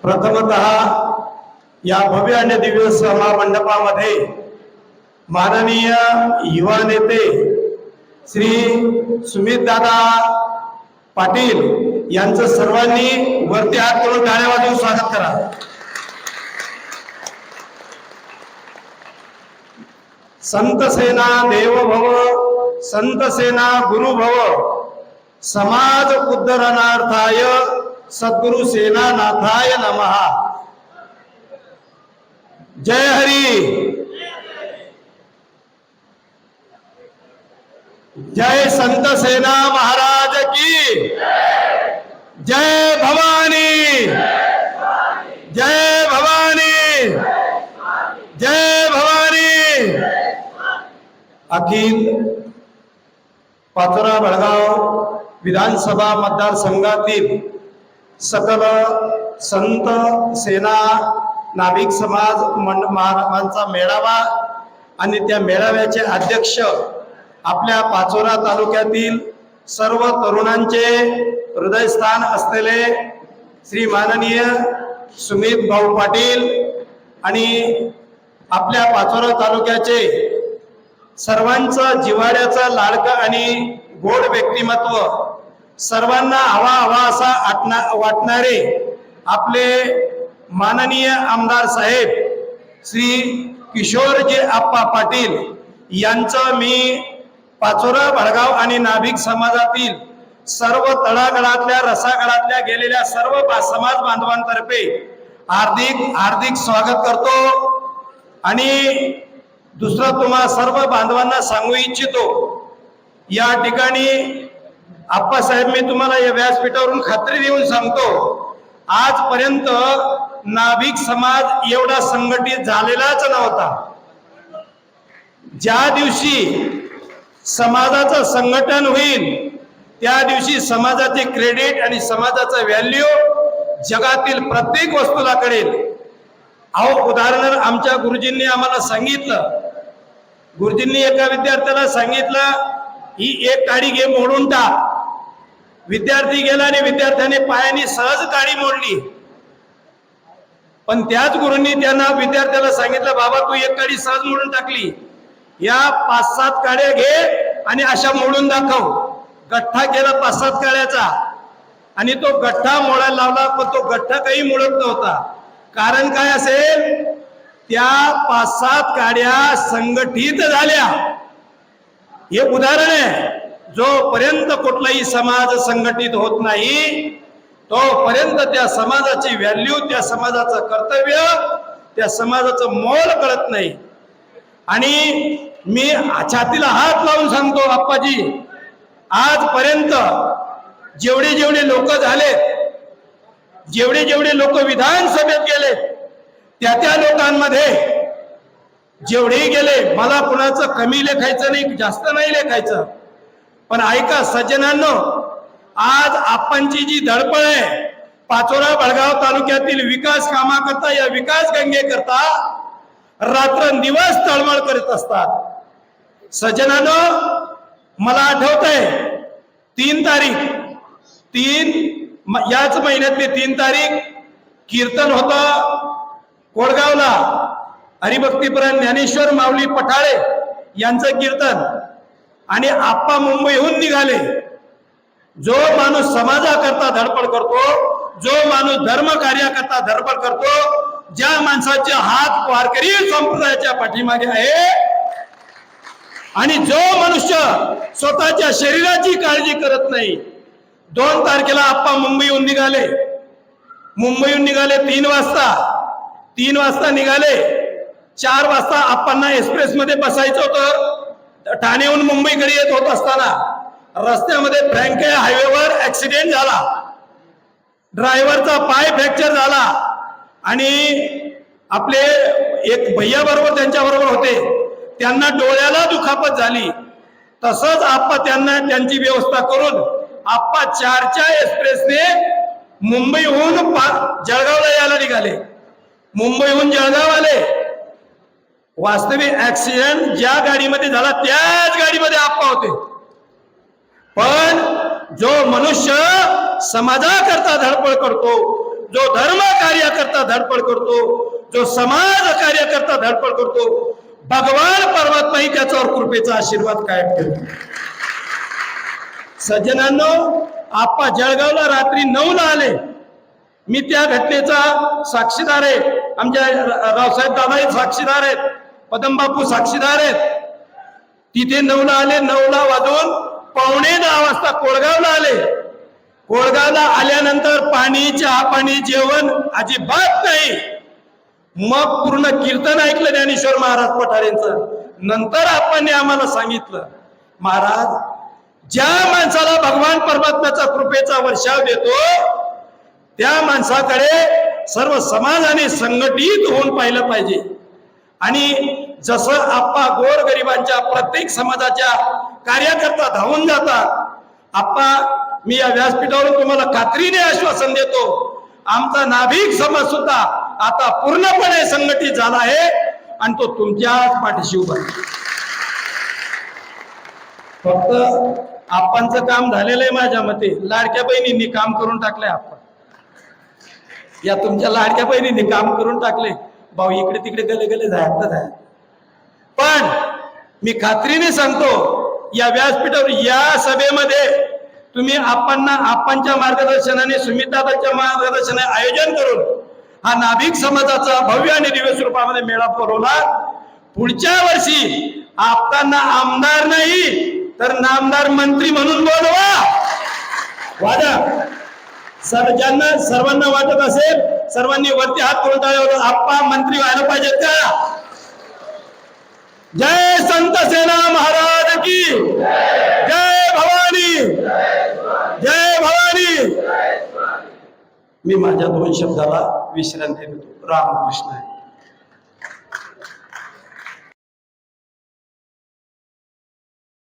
प्रथमतः या भव्य आणि दिव्य सभा मंडपामध्ये माननीय युवा नेते श्री सुमित दादा पाटील यांचं सर्वांनी वरती हात करून टाळ्या वाजवून स्वागत करा. संत सेना देव भव, संत सेना गुरु भव, समाज उद्धरणार्थाय सद्गुरु सेना नाथाय नमः. जय हरी. जय संत सेना महाराज की जय. भवानी जय भवानी जय भवानी. अखिल पाचोरा बेळगाव विधानसभा मतदारसंघातील सकल संत सेना नाभिक समाज मानवांचा मेळावा आणि त्या मेळाव्याचे अध्यक्ष आपल्या पाचोरा तालुक्यातील सर्व तरुणांचे हृदयस्थान असलेले श्री माननीय सुमित भाऊ पाटील आणि आपल्या पाचोरा तालुक्याचे सर्वांचं जिव्हाळ्याचं लाडकं आणि गोड व्यक्तिमत्व, सर्वांना हवा हवा असा वाटणारे आपले माननीय आमदार साहेब श्री किशोरजी आप्पा पाटील यांचं मी पाचोरा बेळगाव आणि नाभिक समाजातील सर्व तळागाळातल्या रसागाळातल्या गेलेल्या सर्व समाज बांधवांतर्फे हार्दिक हार्दिक स्वागत करतो. आणि दुसरं तुम्हा सर्व बांधवांना सांगू इच्छितो, या ठिकाणी आप्पासाहेब मी तुम्हाला या व्यासपीठावरून खात्री देऊन सांगतो, आजपर्यंत नाभिक समाज एवढा संघटित झालेलाच नव्हता. ज्या दिवशी समाजाचं संघटन होईल त्या दिवशी समाजाचे क्रेडिट आणि समाजाचं व्हॅल्यू जगातील प्रत्येक वस्तूला कळेल. अहो उदाहरण आमच्या गुरुजींनी आम्हाला सांगितलं, गुरुजींनी एका विद्यार्थ्याला सांगितलं, ही एक काडी घे मोडून टाक. विद्यार्थी गेला आणि विद्यार्थ्याने पायाने सहज काडी मोडली. पण त्याच गुरूंनी त्यांना विद्यार्थ्याला सांगितलं, बाबा तू एक काडी सहज मोडून टाकली, या 5-7 काड्या घे आणि अशा मोडून दाखव. गठ्ठा केला 5-7 काड्याचा आणि तो गठ्ठा मोडायला लावला, पण तो गठ्ठा काही मोडत नव्हता. कारण काय असेल, त्या 5-7 काड्या संघटित झाल्या. हे उदाहरण आहे. जोपर्यंत कुठलाही समाज संघटित होत नाही तोपर्यंत त्या समाजाची व्हॅल्यू, त्या समाजाचं कर्तव्य, त्या समाजाचं मोल कळत नाही. आणि मी छातीला हात लावून सांगतो आप्पाजी, आजपर्यंत जेवढे जेवढे लोक झाले, जेवढे जेवढे लोक विधानसभेत गेले, त्या लोकांमध्ये जेवढेही गेले, मला कुणाचं कमी लेखायचं नाही, जास्त नाही लेखायचं, पण ऐका सज्जनांनो, आज आपणची जी धडपड आहे पाचोरा बेळगाव तालुक्यातील विकास कामाकरता, या विकास गंगेकरता रात्रंदिवस तळमळ करीत असतात. सज्जनांनो, मला आठवतंय 3 तारीख, याच महिन्यातली 3 तारीख कीर्तन होतं कोळगावला. हरिभक्तीपरायण ज्ञानेश्वर माऊली पठाळे यांचं कीर्तन, आणि आप्पा मुंबईहून निघाले. जो माणूस समाजाकरता धडपड करतो, जो माणूस धर्म कार्याकरता धडपड करतो, ज्या माणसाचे हात वारकरी संप्रदायाच्या पाठीमागे आहे, आणि जो मनुष्य स्वतःच्या शरीराची काळजी करत नाही. 2 तारखेला आप्पा मुंबईहून निघाले. मुंबईहून निघाले 3 वाजता. 3 वाजता निघाले. 4 वाजता आप्पांना एक्सप्रेस मध्ये बसायचं होतं. ठाण्याहून मुंबईकडे येत होत असताना रस्त्यामध्ये फ्रँके हायवेवर ऍक्सिडेंट झाला. ड्रायव्हरचा पाय फ्रॅक्चर झाला आणि आपले एक भैया बरोबर त्यांच्या बरोबर होते, त्यांना डोळ्याला दुखापत झाली. तसंच आप्पा त्यांची व्यवस्था करून आप्पा 4च्या एक्सप्रेसने मुंबईहून जळगावला यायला निघाले. मुंबईहून जळगाव आले. वास्तविक ऍक्सिडेंट ज्या गाडीमध्ये झाला त्याच गाडीमध्ये आप्पा होते. पण जो मनुष्य समाजाकरता धडपड करतो, जो धर्म कार्यकर्ता धडपड करतो, जो समाज कार्यकर्ता धडपड करतो, भगवान परमात्माही त्याच्यावर कृपेचा आशीर्वाद कायम ठेवतो. सज्जनांनो, आपा जळगावला रात्री 9ला आले. मी त्या घटनेचा साक्षीदार आहे. आमच्या रावसाहेब दादाही साक्षीदार आहेत, पदमबापू साक्षीदार आहेत. तिथे 9ला आले. 9ला वाजून 9:45 वाजता कोळगावला आले. कोळगावला आल्यानंतर पाणी, चहा पाणी, जेवण अजिबात नाही. मग पूर्ण कीर्तन ऐकलं ज्ञानेश्वर महाराज पठारेंचं. नंतर आपण आम्हाला सांगितलं, महाराज, ज्या माणसाला भगवान परमात्म्याचा कृपेचा वर्षाव देतो त्या माणसाकडे सर्व समाजाने संघटित होऊन पाहिलं पाहिजे. आणि जसं आप्पा गोरगरिबांच्या प्रत्येक समाजाच्या कार्यकर्ता धावून जातात, आप्पा, मी या व्यासपीठावरून तुम्हाला खात्रीने आश्वासन देतो, आमचा नाभिक समाज सुद्धा आता पूर्णपणे संघटित झाला आहे आणि तो तुमच्याच पाठीशी उभा आहे. फक्त आप्पांचं काम झालेलं आहे माझ्या मते. लाडक्या बहिणींनी काम करून टाकलंय. आप्पा, या तुमच्या लाडक्या बहिणींनी काम करून टाकले. भाऊ इकडे तिकडे गले गले जायचं आहे. पण मी खात्रीने सांगतो, या व्यासपीठावर या सभेमध्ये तुम्ही आप्पांच्या मार्गदर्शनाने, सुमितदादांच्या मार्गदर्शनाने आयोजन करून हा नाभिक समाजाचा भव्य आणि दिव्य स्वरूपामध्ये मेळा बोलवला. पुढच्या वर्षी आप्पांना आमदार नाही तर नामदार मंत्री म्हणून बोलवा. वादा ज्यांना सर्वांना वाटत असेल, सर्वांनी वरती हात करून टाळ्या. आप्पा मंत्री व्हायला पाहिजेत का? जय संत सेना महाराज की जय. भवानी, जय भवानी. मी माझ्या 2 शब्दाला विश्रांती देतो. रामकृष्ण.